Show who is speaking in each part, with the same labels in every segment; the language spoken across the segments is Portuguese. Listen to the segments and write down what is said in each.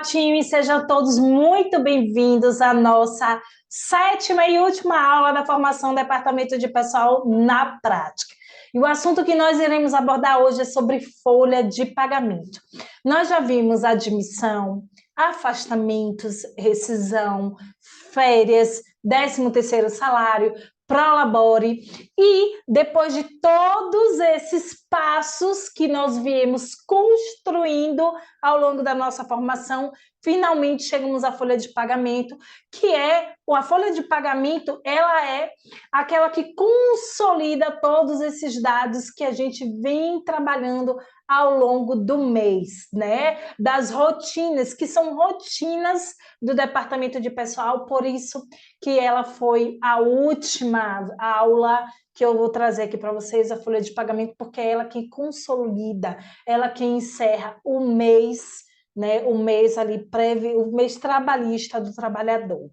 Speaker 1: time, sejam todos muito bem-vindos à nossa sétima e última aula da formação Departamento de Pessoal na Prática. E o assunto que nós iremos abordar hoje é sobre folha de pagamento. Nós já vimos admissão, afastamentos, rescisão, férias, 13º salário, prolabore, e depois de todos esses passos que nós viemos construindo ao longo da nossa formação, finalmente chegamos à folha de pagamento, que é a folha de pagamento, ela é aquela que consolida todos esses dados que a gente vem trabalhando ao longo do mês, né? Das rotinas, que são rotinas do Departamento de Pessoal, por isso que ela foi a última aula que eu vou trazer aqui para vocês, a folha de pagamento, porque é ela quem consolida, ela quem encerra o mês, né? O mês ali prévio, o mês trabalhista do trabalhador,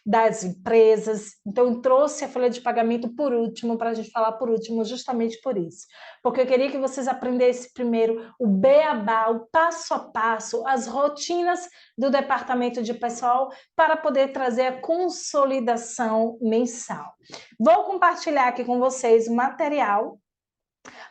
Speaker 1: das empresas. Então, eu trouxe a folha de pagamento por último, para a gente falar por último, justamente por isso. Porque eu queria que vocês aprendessem primeiro o beabá, o passo a passo, as rotinas do Departamento de Pessoal, para poder trazer a consolidação mensal. Vou compartilhar aqui com vocês o material,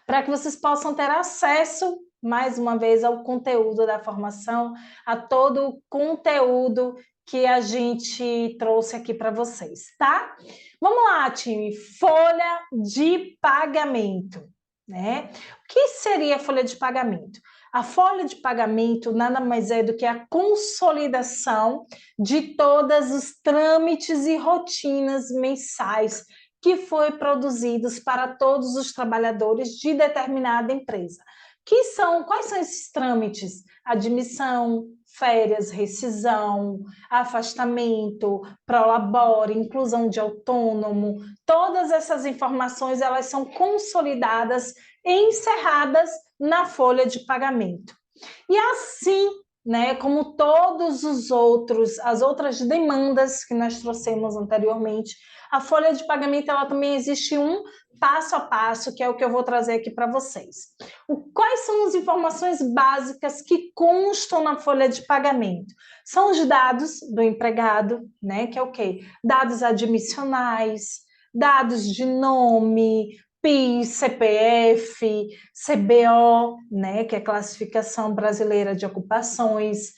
Speaker 1: para que vocês possam ter acesso, mais uma vez, ao conteúdo da formação, a todo o conteúdo que a gente trouxe aqui para vocês, tá? Vamos lá, time. Folha de pagamento, né? O que seria a folha de pagamento? A folha de pagamento nada mais é do que a consolidação de todos os trâmites e rotinas mensais que foi produzidos para todos os trabalhadores de determinada empresa. Quais são esses trâmites? Admissão, férias, rescisão, afastamento, prolabore, inclusão de autônomo. Todas essas informações, elas são consolidadas e encerradas na folha de pagamento. E assim, né, como todos as outras demandas que nós trouxemos anteriormente, a folha de pagamento, ela também existe um passo a passo, que é o que eu vou trazer aqui para vocês. Quais são as informações básicas que constam na folha de pagamento? São os dados do empregado, né, que é o quê? Dados admissionais, dados de nome, PIS, CPF, CBO, né, que é a Classificação Brasileira de Ocupações,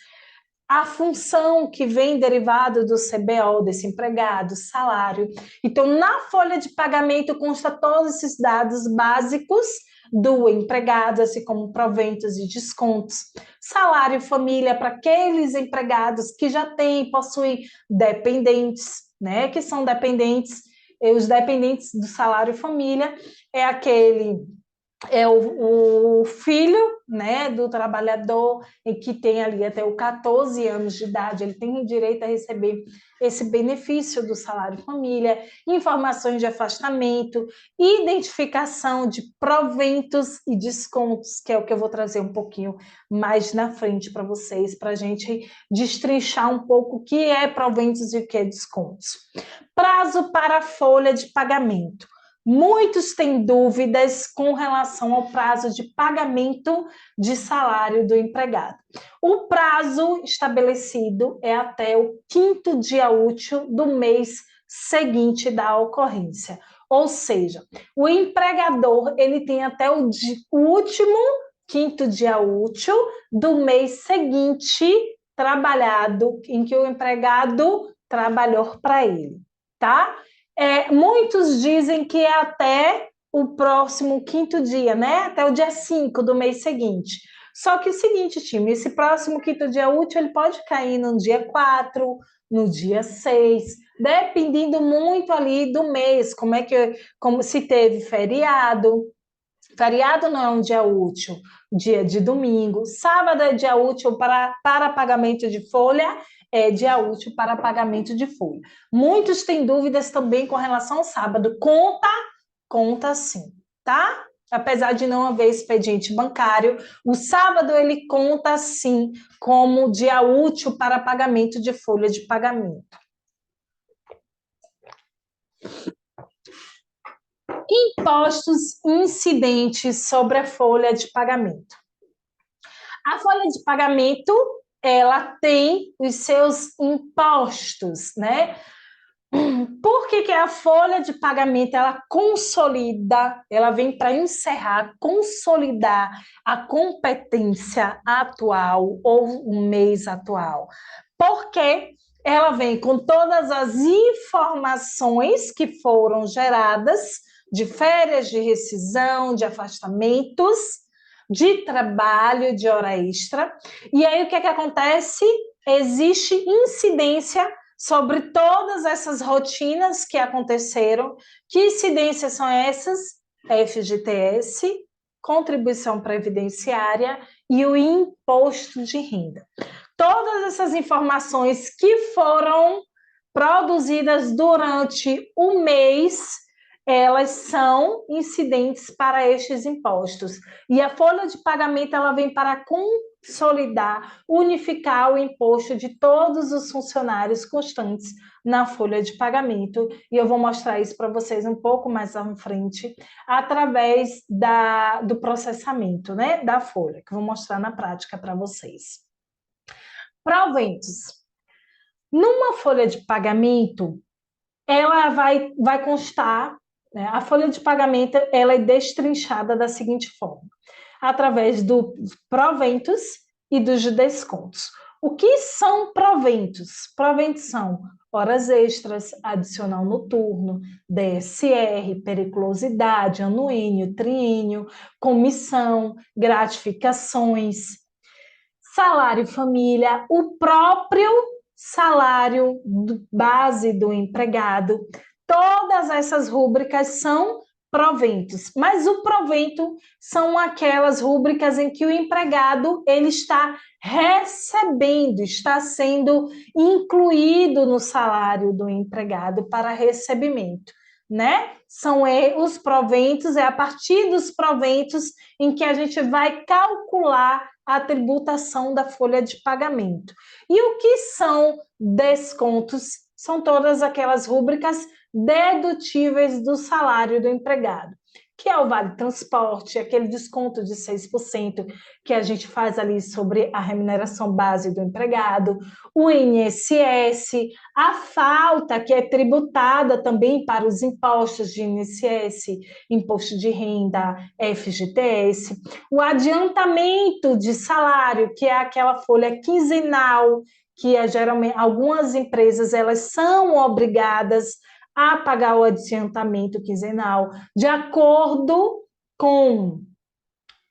Speaker 1: a função que vem derivado do CBO, desse empregado, salário. Então, na folha de pagamento consta todos esses dados básicos do empregado, assim como proventos e descontos, salário família para aqueles empregados que já têm, possuem dependentes, né, que são dependentes, os dependentes do salário família é o filho, né, do trabalhador que tem ali até os 14 anos de idade, ele tem o direito a receber esse benefício do salário família, informações de afastamento, identificação de proventos e descontos, que é o que eu vou trazer um pouquinho mais na frente para vocês, para a gente destrinchar um pouco o que é proventos e o que é descontos. Prazo para a folha de pagamento. Muitos têm dúvidas com relação ao prazo de pagamento de salário do empregado. O prazo estabelecido é até o 5º dia útil do mês seguinte da ocorrência. Ou seja, o empregador ele tem até o último 5º dia útil do mês seguinte trabalhado, em que o empregado trabalhou para ele, tá? Muitos dizem que é até o próximo 5º dia, né? Até o dia 5 do mês seguinte. Só que é o seguinte, time, esse próximo 5º dia útil, ele pode cair no dia 4, no dia 6, dependendo muito ali do mês, como se teve feriado. Feriado não é um dia útil, dia de domingo. Sábado é dia útil para pagamento de folha, é dia útil para pagamento de folha. Muitos têm dúvidas também com relação ao sábado. Conta sim, tá? Apesar de não haver expediente bancário, o sábado ele conta sim como dia útil para pagamento de folha de pagamento. Impostos incidentes sobre a folha de pagamento. A folha de pagamento, ela tem os seus impostos, né? Por que a folha de pagamento ela consolida, ela vem para encerrar, consolidar a competência atual ou o mês atual? Porque ela vem com todas as informações que foram geradas de férias, de rescisão, de afastamentos, de trabalho, de hora extra. E aí o que acontece? Existe incidência sobre todas essas rotinas que aconteceram. Que incidências são essas? FGTS, contribuição previdenciária e o imposto de renda. Todas essas informações que foram produzidas durante o mês, elas são incidentes para estes impostos. E a folha de pagamento ela vem para consolidar, unificar o imposto de todos os funcionários constantes na folha de pagamento. E eu vou mostrar isso para vocês um pouco mais à frente, através do processamento, né, da folha, que eu vou mostrar na prática para vocês. Proventos. Numa folha de pagamento, ela vai constar, né, a folha de pagamento ela é destrinchada da seguinte forma, através dos proventos e dos descontos. O que são proventos? Proventos são horas extras, adicional noturno, DSR, periculosidade, anuênio, triênio, comissão, gratificações, salário família, o próprio salário base do empregado. Todas essas rúbricas são proventos, mas o provento são aquelas rúbricas em que o empregado ele está recebendo, está sendo incluído no salário do empregado para recebimento, né? São os proventos, é a partir dos proventos em que a gente vai calcular a tributação da folha de pagamento. E o que são descontos? São todas aquelas rúbricas dedutíveis do salário do empregado, que é o vale transporte, aquele desconto de 6% que a gente faz ali sobre a remuneração base do empregado, o INSS, a falta que é tributada também para os impostos de INSS, imposto de renda, FGTS, o adiantamento de salário, que é aquela folha quinzenal, que geralmente algumas empresas elas são obrigadas a pagar o adiantamento quinzenal, de acordo com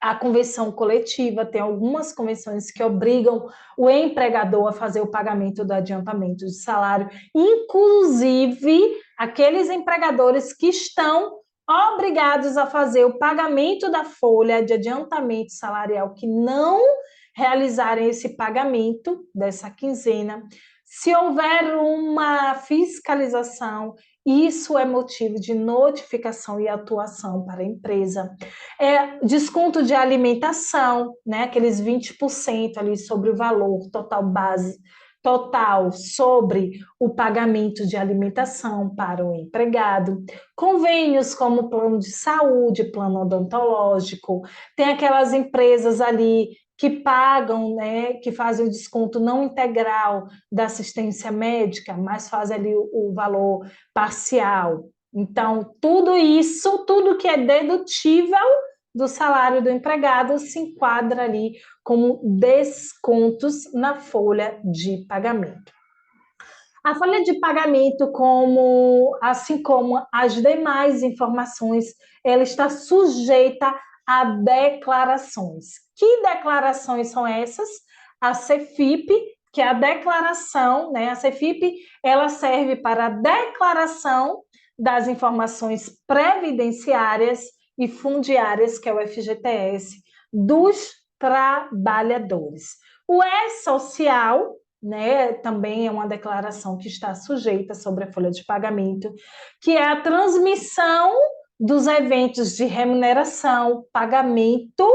Speaker 1: a convenção coletiva. Tem algumas convenções que obrigam o empregador a fazer o pagamento do adiantamento de salário, inclusive aqueles empregadores que estão obrigados a fazer o pagamento da folha de adiantamento salarial, que não realizarem esse pagamento dessa quinzena. Se houver uma fiscalização, isso é motivo de notificação e atuação para a empresa. Desconto de alimentação, né? Aqueles 20% ali sobre o valor total base, total sobre o pagamento de alimentação para o empregado. Convênios como plano de saúde, plano odontológico, tem aquelas empresas ali que pagam, né, que fazem o desconto não integral da assistência médica, mas fazem ali o valor parcial. Então, tudo isso, tudo que é dedutível do salário do empregado se enquadra ali como descontos na folha de pagamento. A folha de pagamento, assim como as demais informações, ela está sujeita a declarações. Que declarações são essas? A CEFIP, que é a declaração, né? A CEFIP, ela serve para a declaração das informações previdenciárias e fundiárias, que é o FGTS, dos trabalhadores. O E-Social, né, também é uma declaração que está sujeita sobre a folha de pagamento, que é a transmissão dos eventos de remuneração, pagamento,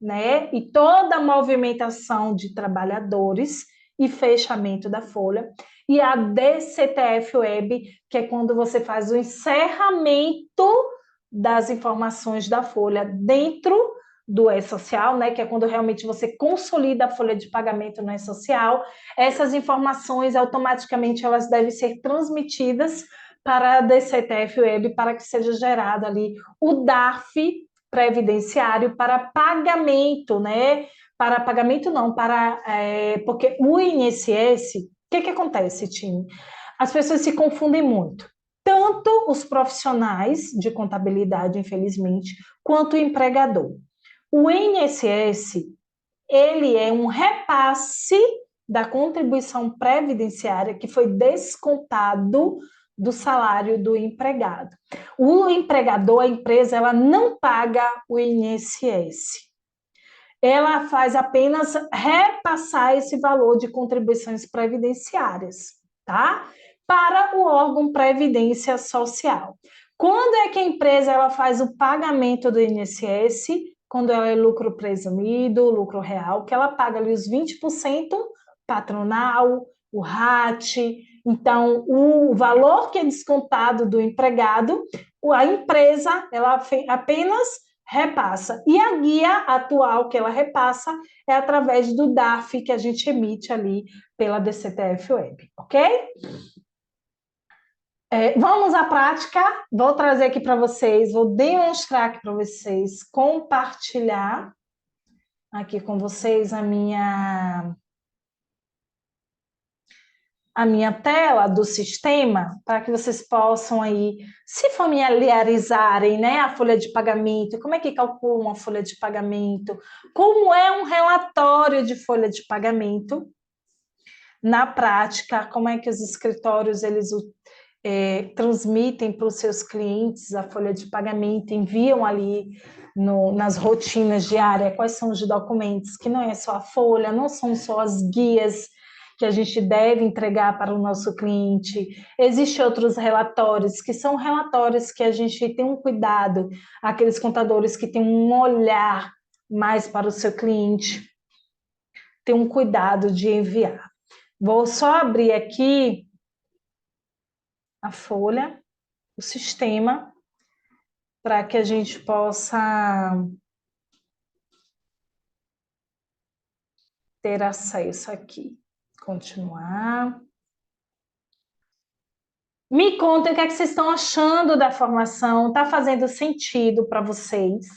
Speaker 1: né, e toda a movimentação de trabalhadores e fechamento da folha, e a DCTF Web, que é quando você faz o encerramento das informações da folha dentro do E-Social, né, que é quando realmente você consolida a folha de pagamento no E-Social, essas informações automaticamente elas devem ser transmitidas para a DCTF Web para que seja gerado ali o DARF previdenciário para pagamento, né? Para pagamento não, porque o INSS, o que acontece, time? As pessoas se confundem muito. Tanto os profissionais de contabilidade, infelizmente, quanto o empregador. O INSS, ele é um repasse da contribuição previdenciária que foi descontado do salário do empregado. O empregador, a empresa, ela não paga o INSS. Ela faz apenas repassar esse valor de contribuições previdenciárias, tá? Para o órgão Previdência Social. Quando é que a empresa ela faz o pagamento do INSS? Quando ela é lucro presumido, lucro real, que ela paga ali os 20% patronal, o RAT. Então, o valor que é descontado do empregado, a empresa ela apenas repassa. E a guia atual que ela repassa é através do DARF que a gente emite ali pela DCTF Web, ok? Vamos à prática. Vou trazer aqui para vocês, vou demonstrar aqui para vocês, compartilhar aqui com vocês a minha tela do sistema, para que vocês possam aí se familiarizarem, né, a folha de pagamento, como é que calcula uma folha de pagamento, como é um relatório de folha de pagamento, na prática, como é que os escritórios eles transmitem para os seus clientes a folha de pagamento, enviam ali nas rotinas diárias quais são os documentos, que não é só a folha, não são só as guias que a gente deve entregar para o nosso cliente. Existem outros relatórios, que são relatórios que a gente tem um cuidado, aqueles contadores que têm um olhar mais para o seu cliente, tem um cuidado de enviar. Vou só abrir aqui a folha, o sistema, para que a gente possa ter acesso aqui. Continuar. Me contem o que é que vocês estão achando da formação. Está fazendo sentido para vocês?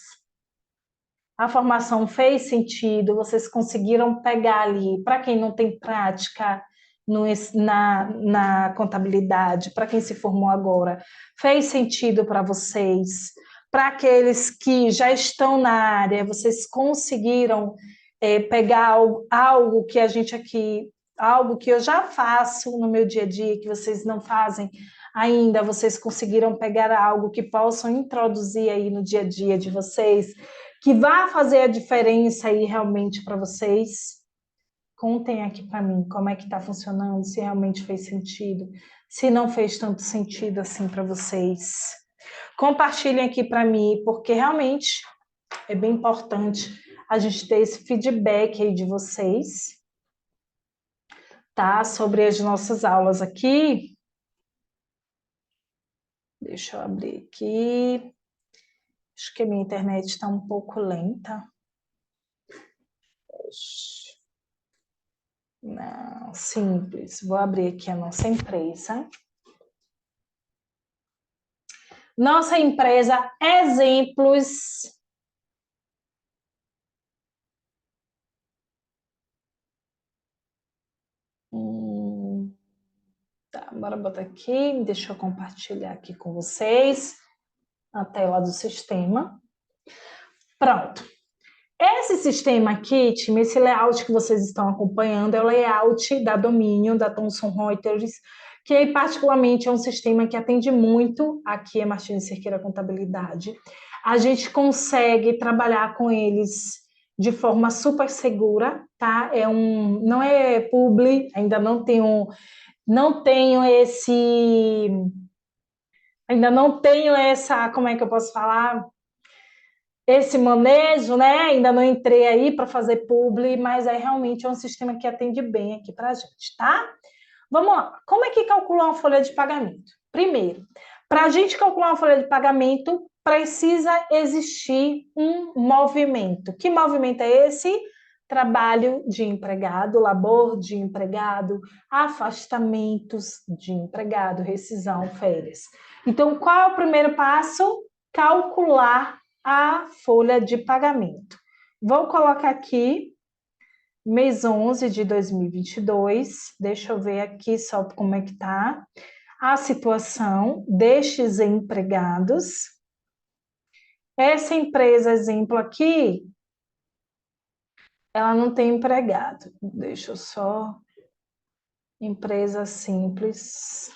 Speaker 1: A formação fez sentido? Vocês conseguiram pegar ali? Para quem não tem prática na contabilidade, para quem se formou agora, fez sentido para vocês? Para aqueles que já estão na área, vocês conseguiram pegar algo que a gente aqui, algo que eu já faço no meu dia a dia, que vocês não fazem ainda, vocês conseguiram pegar algo que possam introduzir aí no dia a dia de vocês, que vai fazer a diferença aí realmente para vocês? Contem aqui para mim como é que está funcionando, se realmente fez sentido, se não fez tanto sentido assim para vocês. Compartilhem aqui para mim, porque realmente é bem importante a gente ter esse feedback aí de vocês, tá? Sobre as nossas aulas aqui. Deixa eu abrir aqui. Acho que a minha internet está um pouco lenta. Não, simples. Vou abrir aqui a nossa empresa. Nossa empresa, exemplos. Tá, bora botar aqui. Deixa eu compartilhar aqui com vocês a tela do sistema. Pronto. Esse sistema aqui, time, esse layout que vocês estão acompanhando é o layout da Dominion, da Thomson Reuters, que particularmente é um sistema que atende muito aqui a Martins Cerqueira Contabilidade. A gente consegue trabalhar com eles de forma super segura, tá? Não é publi, ainda não tenho essa, como é que eu posso falar? Esse manejo, né? Ainda não entrei aí para fazer publi, mas realmente é um sistema que atende bem aqui para a gente, tá? Vamos lá. Como é que calcula uma folha de pagamento? Primeiro, para a gente calcular uma folha de pagamento, precisa existir um movimento. Que movimento é esse? Trabalho de empregado, labor de empregado, afastamentos de empregado, rescisão, férias. Então, qual é o primeiro passo? Calcular a folha de pagamento. Vou colocar aqui mês 11 de 2022. Deixa eu ver aqui só como é que está a situação destes empregados. Essa empresa, exemplo aqui, ela não tem empregado. Deixa eu só... Empresa simples.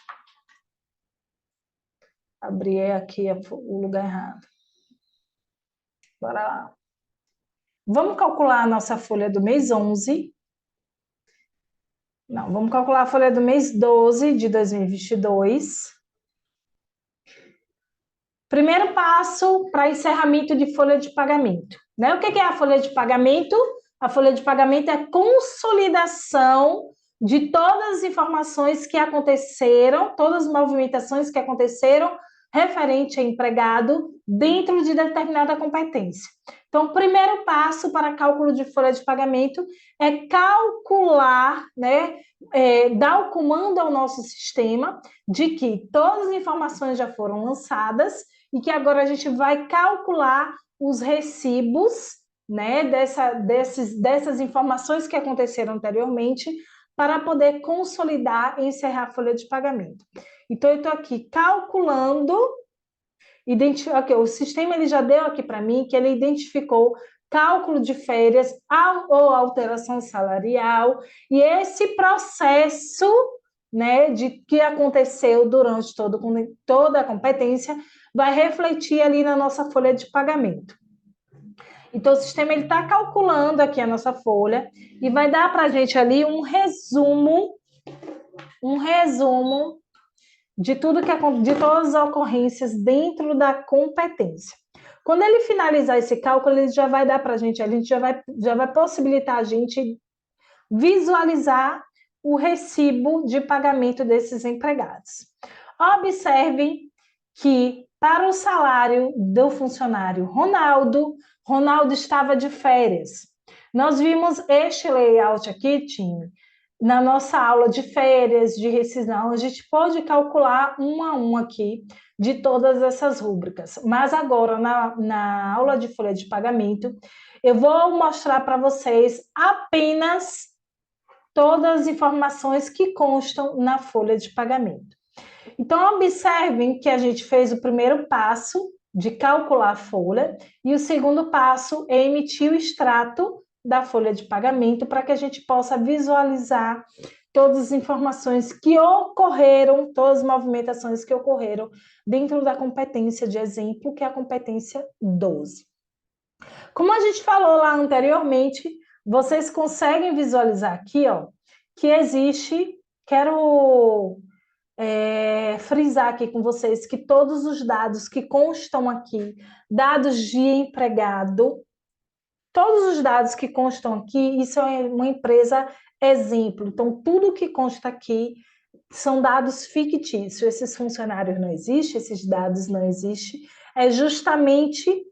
Speaker 1: Abri aqui o lugar errado. Bora lá. Vamos calcular a nossa folha do mês 11. Não, vamos calcular a folha do mês 12 de 2022. Primeiro passo para encerramento de folha de pagamento. Né? O que é a folha de pagamento? A folha de pagamento é a consolidação de todas as informações que aconteceram, todas as movimentações que aconteceram referente a empregado dentro de determinada competência. Então, o primeiro passo para cálculo de folha de pagamento é calcular, né, dar o comando ao nosso sistema de que todas as informações já foram lançadas e que agora a gente vai calcular os recibos, né, dessas informações que aconteceram anteriormente para poder consolidar e encerrar a folha de pagamento. Então, eu estou aqui calculando, okay, o sistema ele já deu aqui para mim que ele identificou cálculo de férias ou alteração salarial, e esse processo, né, de que aconteceu durante toda a competência vai refletir ali na nossa folha de pagamento. Então, o sistema está calculando aqui a nossa folha e vai dar para a gente ali um resumo de de todas as ocorrências dentro da competência. Quando ele finalizar esse cálculo, ele já vai dar para a gente já vai possibilitar a gente visualizar o recibo de pagamento desses empregados. Observe que para o salário do funcionário Ronaldo estava de férias. Nós vimos este layout aqui, time, na nossa aula de férias, de rescisão, a gente pode calcular um a um aqui de todas essas rúbricas. Mas agora, na aula de folha de pagamento, eu vou mostrar para vocês apenas todas as informações que constam na folha de pagamento. Então, observem que a gente fez o primeiro passo de calcular a folha e o segundo passo é emitir o extrato da folha de pagamento para que a gente possa visualizar todas as informações que ocorreram, todas as movimentações que ocorreram dentro da competência de exemplo, que é a competência 12. Como a gente falou lá anteriormente, vocês conseguem visualizar aqui, ó, que existe, quero frisar aqui com vocês que todos os dados que constam aqui, dados de empregado, todos os dados que constam aqui, isso é uma empresa exemplo. Então, tudo que consta aqui são dados fictícios. Esses funcionários não existem, esses dados não existem. É justamente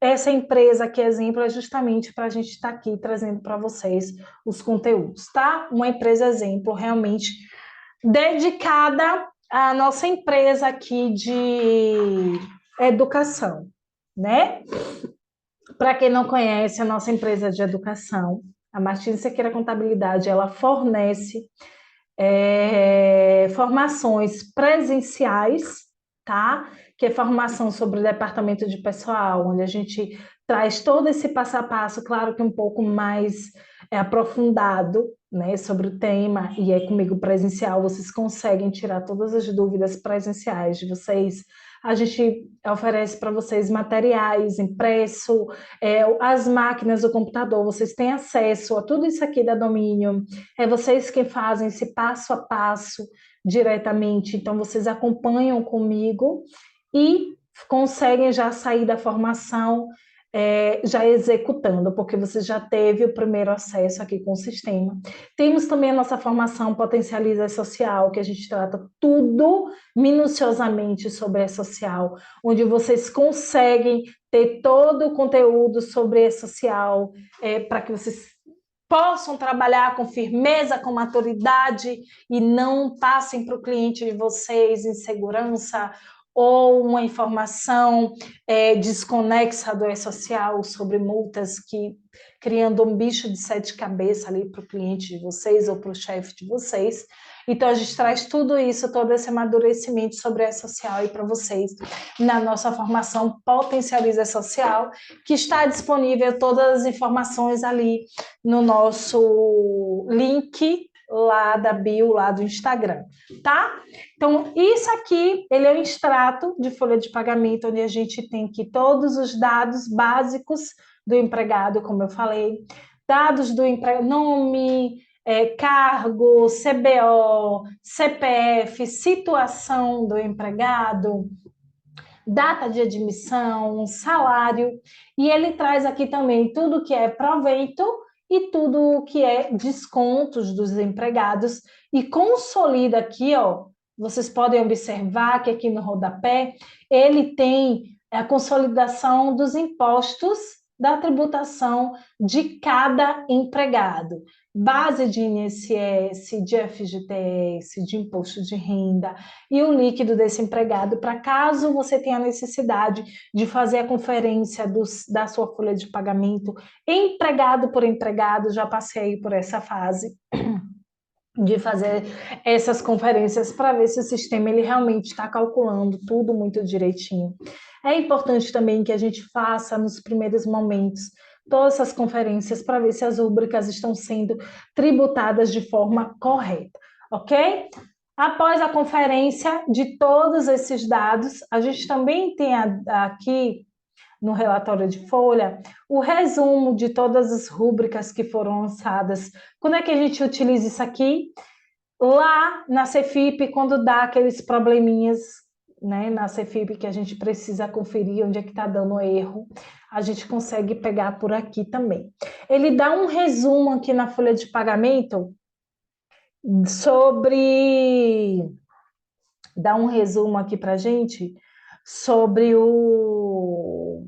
Speaker 1: essa empresa que é exemplo, é justamente para a gente estar aqui trazendo para vocês os conteúdos, tá? Uma empresa exemplo realmente dedicada à nossa empresa aqui de educação, né? Para quem não conhece, a nossa empresa de educação, a Martins Sequeira Contabilidade, ela fornece formações presenciais, tá? Que é formação sobre o departamento de pessoal, onde a gente traz todo esse passo a passo, claro que um pouco mais aprofundado, né, sobre o tema, e é comigo presencial, vocês conseguem tirar todas as dúvidas presenciais de vocês. A gente oferece para vocês materiais impresso, as máquinas do computador, vocês têm acesso a tudo isso aqui da Domínio, é vocês que fazem esse passo a passo diretamente, então vocês acompanham comigo e conseguem já sair da formação já executando, porque você já teve o primeiro acesso aqui com o sistema. Temos também a nossa formação Potencializa Social, que a gente trata tudo minuciosamente sobre a social, onde vocês conseguem ter todo o conteúdo sobre a social, para que vocês possam trabalhar com firmeza, com maturidade e não passem para o cliente de vocês insegurança ou uma informação desconexa do e-social sobre multas, que criando um bicho de sete cabeças ali para o cliente de vocês ou para o chefe de vocês. Então, a gente traz tudo isso, todo esse amadurecimento sobre e-social aí para vocês na nossa formação Potencializa Social, que está disponível todas as informações ali no nosso link lá da bio, lá do Instagram, tá? Então, isso aqui, ele é um extrato de folha de pagamento, onde a gente tem aqui todos os dados básicos do empregado, como eu falei, dados do empregado, nome, cargo, CBO, CPF, situação do empregado, data de admissão, salário, e ele traz aqui também tudo que é provento e tudo que é descontos dos empregados, e consolida aqui, ó, vocês podem observar que aqui no rodapé ele tem a consolidação dos impostos da tributação de cada empregado. Base de INSS, de FGTS, de imposto de renda e o líquido desse empregado, para caso você tenha necessidade de fazer a conferência da sua folha de pagamento, empregado por empregado, já passei por essa fase de fazer essas conferências para ver se o sistema ele realmente está calculando tudo muito direitinho. É importante também que a gente faça nos primeiros momentos todas essas conferências para ver se as rúbricas estão sendo tributadas de forma correta, ok? Após a conferência de todos esses dados, a gente também tem aqui no relatório de folha o resumo de todas as rúbricas que foram lançadas. Quando é que a gente utiliza isso aqui? Lá na Cefip, quando dá aqueles probleminhas, né, na Cefip que a gente precisa conferir onde é que está dando erro, a gente consegue pegar por aqui também. Ele dá um resumo aqui na folha de pagamento sobre... Dá um resumo aqui para a gente sobre o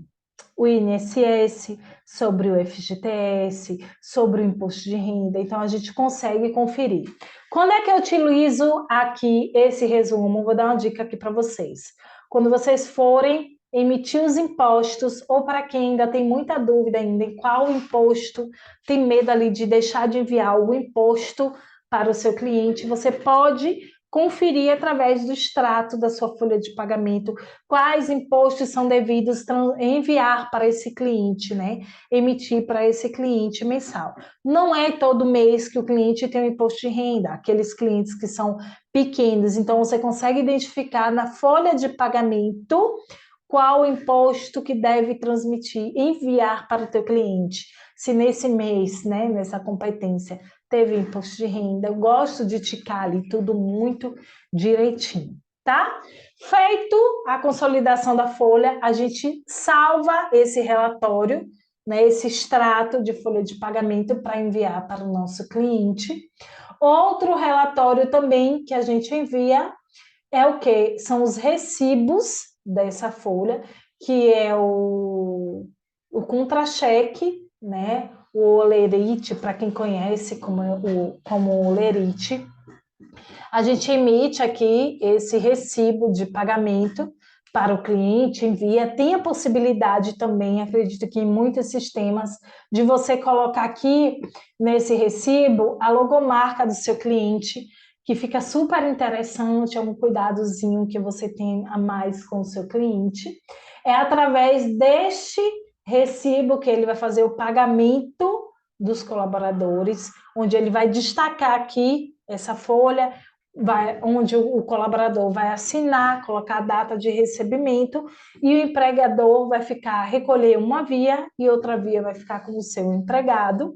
Speaker 1: INSS, sobre o FGTS, sobre o imposto de renda, então a gente consegue conferir. Quando é que eu utilizo aqui esse resumo? Vou dar uma dica aqui para vocês. Quando vocês forem emitir os impostos, ou para quem ainda tem muita dúvida ainda em qual imposto, tem medo ali de deixar de enviar o imposto para o seu cliente, você pode conferir através do extrato da sua folha de pagamento quais impostos são devidos enviar para esse cliente, né? Emitir para esse cliente mensal. Não é todo mês que o cliente tem um imposto de renda, aqueles clientes que são pequenos, então você consegue identificar na folha de pagamento qual o imposto que deve transmitir, enviar para o teu cliente. Se nesse mês, né, nessa competência, teve imposto de renda, eu gosto de ticar ali tudo muito direitinho, tá? Feito a consolidação da folha, a gente salva esse relatório, né, esse extrato de folha de pagamento para enviar para o nosso cliente. Outro relatório também que a gente envia é o quê? São os recibos dessa folha, que é o contra-cheque, né? O olerite, para quem conhece como olerite. A gente emite aqui esse recibo de pagamento para o cliente, envia. Tem a possibilidade também, acredito que em muitos sistemas, de você colocar aqui nesse recibo a logomarca do seu cliente, que fica super interessante, é um cuidadozinho que você tem a mais com o seu cliente. É através deste recibo que ele vai fazer o pagamento dos colaboradores, onde ele vai destacar aqui essa folha, onde o colaborador vai assinar, colocar a data de recebimento, e o empregador vai recolher uma via e outra via vai ficar com o seu empregado.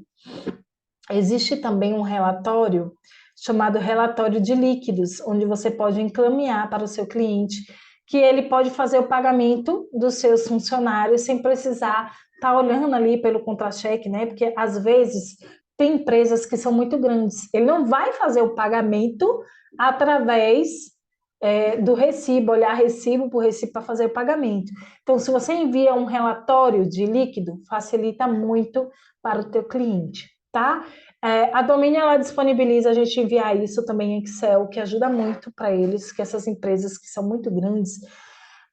Speaker 1: Existe também um relatório chamado relatório de líquidos, onde você pode encaminhar para o seu cliente que ele pode fazer o pagamento dos seus funcionários sem precisar tá olhando ali pelo contra-cheque, né? Porque às vezes tem empresas que são muito grandes. Ele não vai fazer o pagamento através do recibo, olhar recibo por recibo para fazer o pagamento. Então, se você envia um relatório de líquido, facilita muito para o teu cliente, tá? A Domínio, ela disponibiliza a gente enviar isso também em Excel, que ajuda muito para eles, que essas empresas que são muito grandes,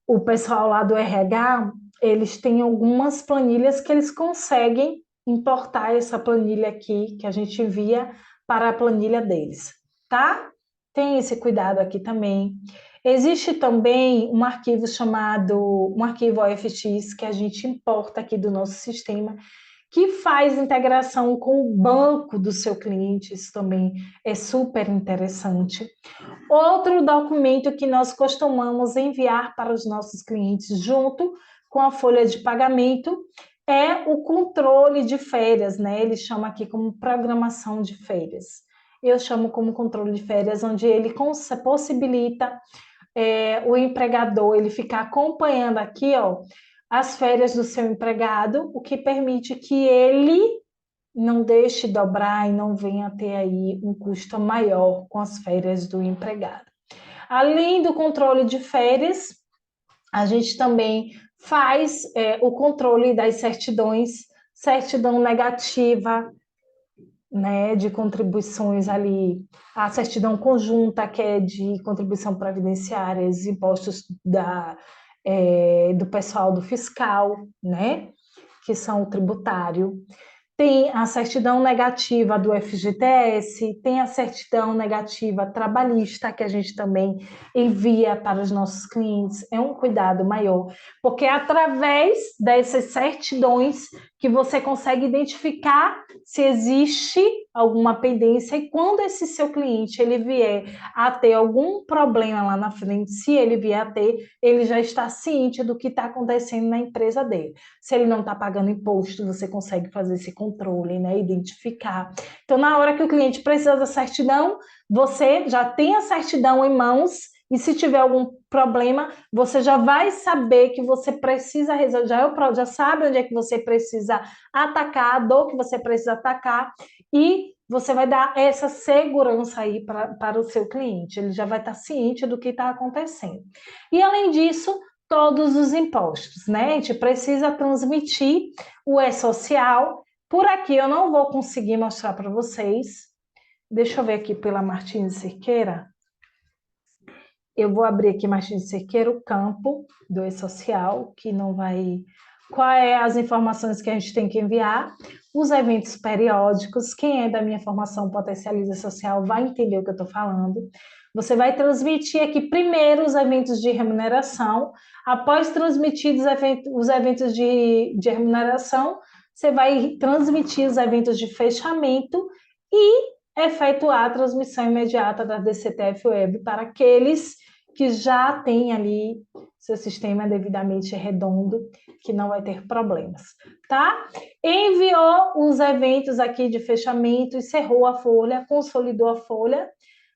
Speaker 1: o pessoal lá do RH, eles têm algumas planilhas que eles conseguem importar essa planilha aqui, que a gente envia para a planilha deles, tá? Tem esse cuidado aqui também. Existe também um arquivo um arquivo OFX, que a gente importa aqui do nosso sistema, que faz integração com o banco do seu cliente, isso também é super interessante. Outro documento que nós costumamos enviar para os nossos clientes junto com a folha de pagamento é o controle de férias, né? Ele chama aqui como programação de férias. Eu chamo como controle de férias, onde ele possibilita o empregador ele ficar acompanhando aqui, ó, as férias do seu empregado, o que permite que ele não deixe dobrar e não venha ter aí um custo maior com as férias do empregado. Além do controle de férias, a gente também faz o controle das certidões, certidão negativa, né, de contribuições ali, a certidão conjunta, que é de contribuição previdenciária, os impostos do pessoal do fiscal, né, que são o tributário. Tem a certidão negativa do FGTS, tem a certidão negativa trabalhista, que a gente também envia para os nossos clientes. É um cuidado maior, porque é através dessas certidões que você consegue identificar se existe alguma pendência e quando esse seu cliente ele vier a ter algum problema lá na frente, se ele vier a ter, ele já está ciente do que está acontecendo na empresa dele. Se ele não está pagando imposto, você consegue fazer esse controle, né? Identificar. Então, na hora que o cliente precisa da certidão, você já tem a certidão em mãos e se tiver algum problema, você já vai saber que você precisa resolver, já sabe onde é que você precisa atacar, a dor que você precisa atacar e você vai dar essa segurança aí para o seu cliente. Ele já vai estar ciente do que está acontecendo. E, além disso, todos os impostos, né? A gente precisa transmitir o e-social. Por aqui eu não vou conseguir mostrar para vocês. Deixa eu ver aqui pela Martins Cerqueira. Eu vou abrir aqui Martins Cerqueira, o campo do e-social, que não vai... Qual é as informações que a gente tem que enviar? Os eventos periódicos. Quem é da minha formação Potencializa Social vai entender o que eu estou falando. Você vai transmitir aqui primeiro os eventos de remuneração. Após transmitidos os eventos de remuneração, você vai transmitir os eventos de fechamento e efetuar a transmissão imediata da DCTF Web para aqueles que já têm ali seu sistema devidamente redondo, que não vai ter problemas, tá? Enviou os eventos aqui de fechamento, encerrou a folha, consolidou a folha,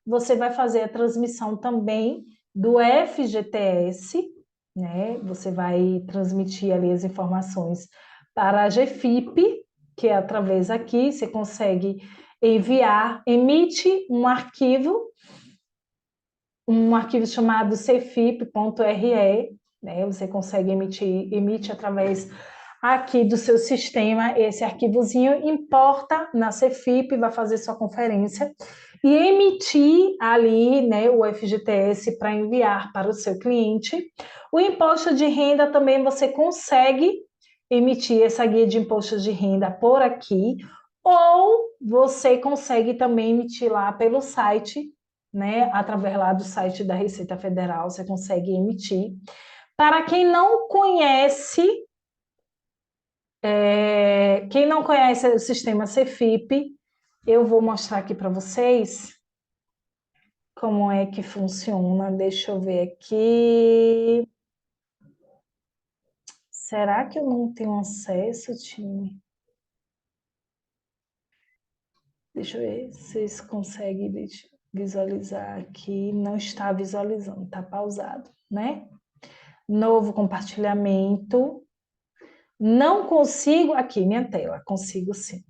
Speaker 1: você vai fazer a transmissão também do FGTS, né? Você vai transmitir ali as informações para a GFIP, que é através aqui, você consegue enviar, emite um arquivo chamado cfip.re, né? Você consegue emite através aqui do seu sistema esse arquivozinho, importa na Cefip, vai fazer sua conferência e emitir ali, né, o FGTS para enviar para o seu cliente. O imposto de renda também você consegue emitir essa guia de imposto de renda por aqui, ou você consegue também emitir lá pelo site, né, através lá do site da Receita Federal, você consegue emitir. Para quem não conhece o sistema Cefip, eu vou mostrar aqui para vocês como é que funciona. Deixa eu ver aqui. Será que eu não tenho acesso, time? Deixa eu ver se vocês conseguem visualizar aqui. Não está visualizando, está pausado, né? Novo compartilhamento. Não consigo, aqui minha tela, consigo sim.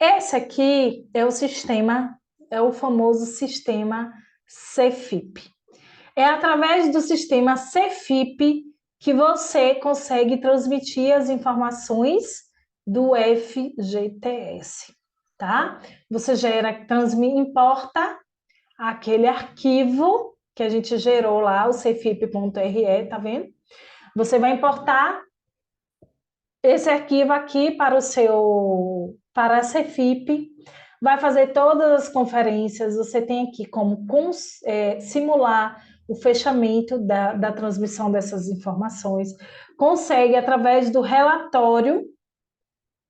Speaker 1: Esse aqui é o sistema, é o famoso sistema Cefip. É através do sistema Cefip que você consegue transmitir as informações do FGTS, tá? Você importa aquele arquivo que a gente gerou lá, o cefip.re, tá vendo? Você vai importar esse arquivo aqui para a Cefip, vai fazer todas as conferências, você tem aqui como simular o fechamento da transmissão dessas informações, consegue, através do relatório,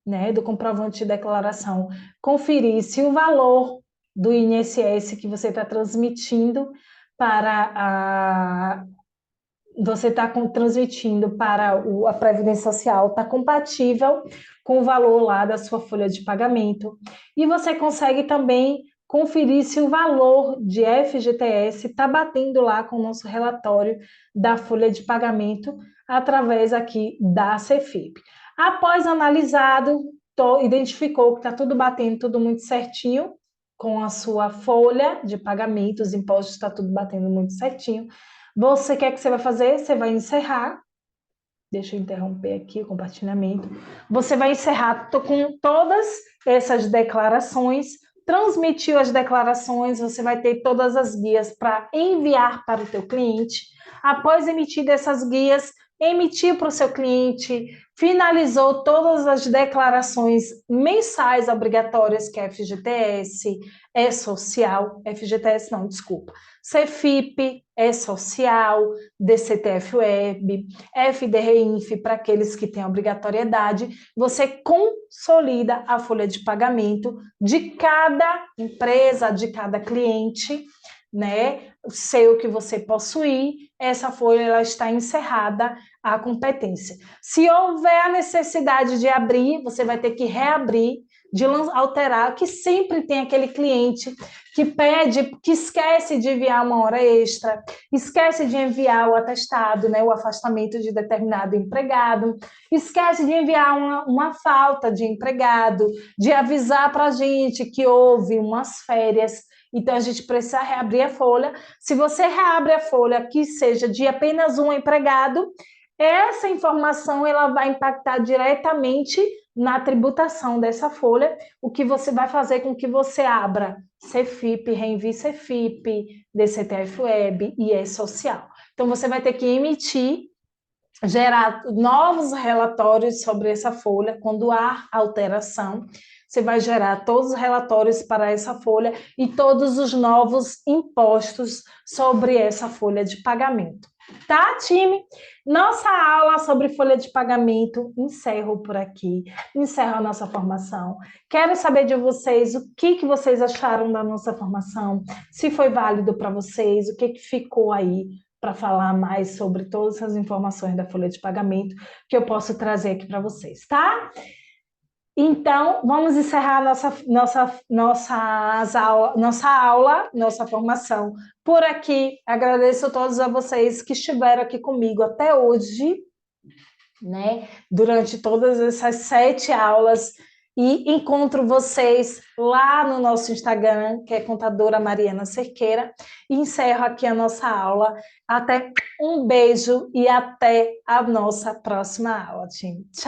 Speaker 1: né, do comprovante de declaração, conferir se o valor do INSS que você está transmitindo para você está transmitindo para a Previdência Social, está compatível com o valor lá da sua folha de pagamento. E você consegue também conferir se o valor de FGTS está batendo lá com o nosso relatório da folha de pagamento através aqui da Cefip. Após analisado, identificou que está tudo batendo, tudo muito certinho com a sua folha de pagamento, os impostos está tudo batendo muito certinho. Você quer que você vai fazer? Você vai encerrar. Deixa eu interromper aqui o compartilhamento. Você vai encerrar com todas essas declarações. Transmitiu as declarações, você vai ter todas as guias para enviar para o teu cliente. Após emitir essas guias, emitir para o seu cliente, finalizou todas as declarações mensais obrigatórias que é FGTS, é social, FGTS não, desculpa, Cefip, é social, DCTF-Web, FDRINF para aqueles que têm obrigatoriedade, você consolida a folha de pagamento de cada empresa, de cada cliente, né? Seu que você possuir, essa folha ela está encerrada a competência. Se houver a necessidade de abrir, você vai ter que reabrir, de alterar, que sempre tem aquele cliente que pede, que esquece de enviar uma hora extra, esquece de enviar o atestado, né, o afastamento de determinado empregado, esquece de enviar uma falta de empregado, de avisar para a gente que houve umas férias. Então, a gente precisa reabrir a folha. Se você reabre a folha que seja de apenas um empregado, essa informação ela vai impactar diretamente na tributação dessa folha, o que você vai fazer com que você abra Cefip, reenvie Cefip, DCTF-Web e E-Social. Então, você vai ter que emitir, gerar novos relatórios sobre essa folha, quando há alteração, você vai gerar todos os relatórios para essa folha e todos os novos impostos sobre essa folha de pagamento. Tá, time? Nossa aula sobre folha de pagamento, encerro por aqui, encerro a nossa formação. Quero saber de vocês o que vocês acharam da nossa formação, se foi válido para vocês, o que ficou aí para falar mais sobre todas as informações da folha de pagamento que eu posso trazer aqui para vocês, tá? Então, vamos encerrar nossa formação por aqui. Agradeço a todos vocês que estiveram aqui comigo até hoje, né? Durante todas essas 7 aulas. E encontro vocês lá no nosso Instagram, que é Contadora Mariana Cerqueira. E encerro aqui a nossa aula. Até um beijo e até a nossa próxima aula, time. Tchau!